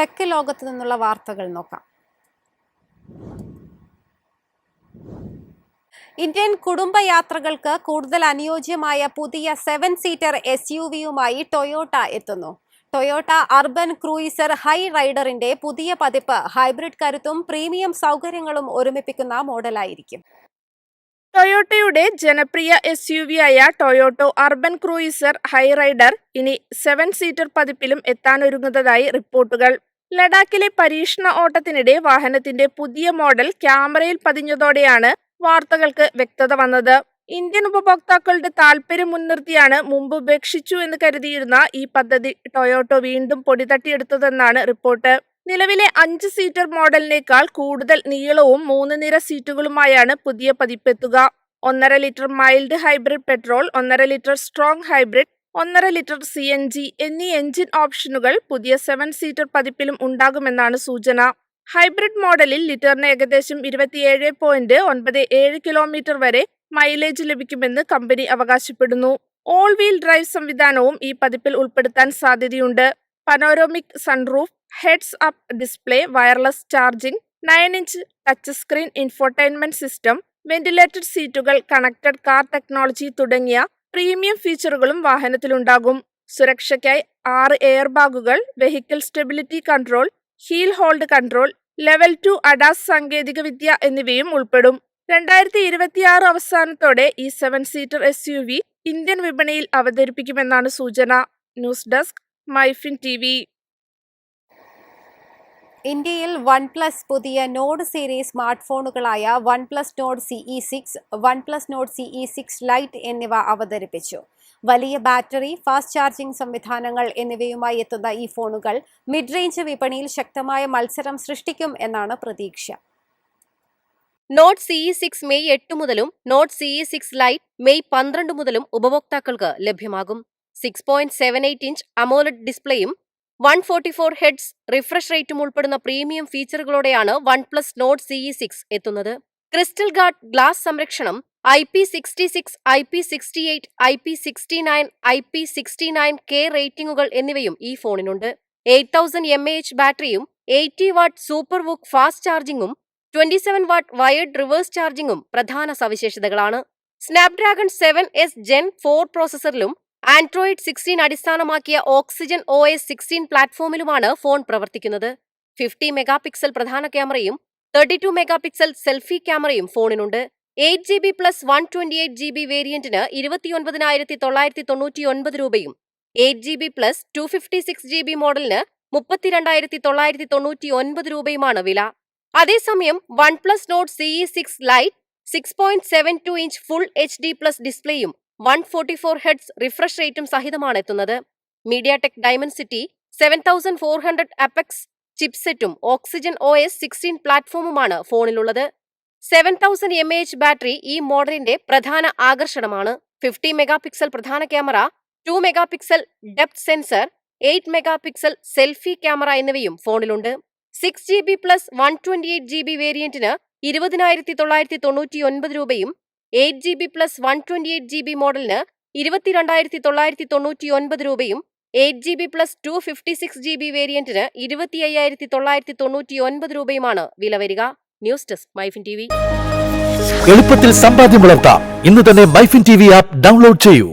Tech ലോകത്ത് നിന്നുള്ള വാർത്തകൾ നോക്കാം. ഇന്ത്യൻ കുടുംബയാത്രകൾക്ക് കൂടുതൽ അനുയോജ്യമായ പുതിയ 7 സീറ്റർ SUVയുമായി ടൊയോട്ട എത്തുന്നു. ടൊയോട്ട അർബൻ ക്രൂയിസർ ഹൈ റൈഡറിന്റെ പുതിയ പതിപ്പ് ഹൈബ്രിഡ് കരുത്തും പ്രീമിയം സൗകര്യങ്ങളും ഒരുമിപ്പിക്കുന്ന മോഡലായിരിക്കും. ടൊയോട്ടയുടെ ജനപ്രിയ SUVയായ Toyota Urban Cruiser Hyryder ഇനി 7 സീറ്റർ പതിപ്പിലും എത്താനൊരുങ്ങുന്നതായി റിപ്പോർട്ടുകൾ. ലഡാക്കിലെ പരീക്ഷണ ഓട്ടത്തിനിടെ വാഹനത്തിന്റെ പുതിയ മോഡൽ ക്യാമറയിൽ പതിഞ്ഞതോടെയാണ് വാർത്തകൾക്ക് വ്യക്തത വന്നത്. ഇന്ത്യൻ ഉപഭോക്താക്കളുടെ താൽപര്യം മുൻനിർത്തിയാണ് മുമ്പ് ഉപേക്ഷിച്ചു എന്ന് കരുതിയിരുന്ന ഈ പദ്ധതി ടൊയോട്ടോ വീണ്ടും പൊടിതട്ടിയെടുത്തതെന്നാണ് റിപ്പോർട്ട്. നിലവിലെ 5 സീറ്റർ മോഡലിനേക്കാൾ കൂടുതൽ നീളവും 3 നിര സീറ്റുകളുമായാണ് പുതിയ പതിപ്പെത്തുക. 1.5 litre mild hybrid petrol, 1.5 litre strong hybrid, 1.5 litre CNG എന്നീ എഞ്ചിൻ ഓപ്ഷനുകൾ പുതിയ 7 സീറ്റർ പതിപ്പിലും ഉണ്ടാകുമെന്നാണ് സൂചന. ഹൈബ്രിഡ് മോഡലിൽ ലിറ്ററിന് ഏകദേശം 27.97 കിലോമീറ്റർ വരെ മൈലേജ് ലഭിക്കുമെന്ന് കമ്പനി അവകാശപ്പെടുന്നു. ഓൾ വീൽ ഡ്രൈവ് സംവിധാനവും ഈ പതിപ്പിൽ ഉൾപ്പെടുത്താൻ സാധ്യതയുണ്ട്. Panoramic sunroof, heads up display, wireless charging, 9-ഇഞ്ച് touch screen infotainment system, ventilated സീറ്റുകൾ, കണക്റ്റഡ് കാർ ടെക്നോളജി തുടങ്ങിയ പ്രീമിയം ഫീച്ചറുകളും വാഹനത്തിലുണ്ടാകും. സുരക്ഷയ്ക്കായി 6 എയർ ബാഗുകൾ, vehicle stability control, hill hold control, level 2 ADAS സാങ്കേതികവിദ്യ എന്നിവയും ഉൾപ്പെടും. 2026 അവസാനത്തോടെ ഈ 7 സീറ്റർ SUV ഇന്ത്യൻ വിപണിയിൽ അവതരിപ്പിക്കുമെന്നാണ് സൂചന. News desk, MyFin TV. ഇന്ത്യയിൽ OnePlus പുതിയ നോഡ് സീരീസ് സ്മാർട്ട് ഫോണുകളായ OnePlus Nord CE6, OnePlus Nord CE6 Lite എന്നിവ അവതരിപ്പിച്ചു. വലിയ ബാറ്ററി, ഫാസ്റ്റ് ചാർജിംഗ് സംവിധാനങ്ങൾ എന്നിവയുമായി എത്തുന്ന ഈ ഫോണുകൾ മിഡ് റേഞ്ച് വിപണിയിൽ ശക്തമായ മത്സരം സൃഷ്ടിക്കും എന്നാണ് പ്രതീക്ഷ. നോട്ട് CE6 മെയ് 8 മുതലും നോട്ട് CE6 Lite മെയ് 12 മുതലും ഉപഭോക്താക്കൾക്ക് ലഭ്യമാകും. 6.78 ഇഞ്ച് AMOLED ഡിസ്പ്ലേയും 144 ഹെഡ്സ് റിഫ്രഷ് റേറ്റും ഉൾപ്പെടുന്ന പ്രീമിയം ഫീച്ചറുകളോടെയാണ് OnePlus Nord CE6 എത്തുന്നത്. ക്രിസ്റ്റൽ ഗാർഡ് ഗ്ലാസ് സംരക്ഷണം, IP66, IP68, IP69, IP69K റേറ്റിംഗുകൾ എന്നിവയും ഈ ഫോണിനുണ്ട്. 8000 mAh ബാറ്ററിയും 80 വാട്ട് സൂപ്പർ വൂക്ക് ഫാസ്റ്റ് ചാർജിംഗും 27 വാട്ട് വയർഡ് റിവേഴ്സ് ചാർജിംഗും പ്രധാന സവിശേഷതകളാണ്. സ്നാപ്ഡ്രാഗൺ 7S Gen 4 പ്രോസസറിലും ആൻഡ്രോയിഡ് 16 അടിസ്ഥാനമാക്കിയ ഓക്സിജൻ OS 16 പ്ലാറ്റ്ഫോമിലുമാണ് ഫോൺ പ്രവർത്തിക്കുന്നത്. 50 മെഗാപിക്സൽ പ്രധാന ക്യാമറയും 32 മെഗാപിക്സൽ സെൽഫി ക്യാമറയും ഫോണിനുണ്ട്. 8GB + 128GB വേരിയന്റിന് 29,999 രൂപയും 8GB + 256GB മോഡലിന് 32,999 രൂപയുമാണ് വില. അതേസമയം OnePlus Nord CE6 Lite 6.72 inch full HD+ ഡിസ്പ്ലേയും 144 ഹെഡ്സ് റിഫ്രഷ് റേറ്റും സഹിതമാണ് എത്തുന്നത്. മീഡിയാടെക് ഡൈമൻസിറ്റി 7400 അപെക്സ് ചിപ്സെറ്റും ഓക്സിജൻ OS 16 പ്ലാറ്റ്ഫോമുമാണ് ഫോണിലുള്ളത്. 7000 mAh ബാറ്ററി ഈ മോഡലിന്റെ പ്രധാന ആകർഷണമാണ്. 50 മെഗാപിക്സൽ പ്രധാന camera, 2 megapixel depth sensor, 8 megapixel selfie camera എന്നിവയും ഫോണിലുണ്ട്. 6GB + 128GB വേരിയന്റിന് 20,999 രൂപയും 8GB + 128GB മോഡലിന് 22,999 രൂപയും 8GB + 256GB വേരിയന്റിന് 25,999 രൂപയുമാണ് വില വരിക. News desk, MyFin TV. എളുപ്പത്തിൽ സമ്പാദ്യം വളർത്താം. ഇന്ന് തന്നെ മൈഫിൻ TV ആപ്പ് ഡൗൺലോഡ് ചെയ്യൂ.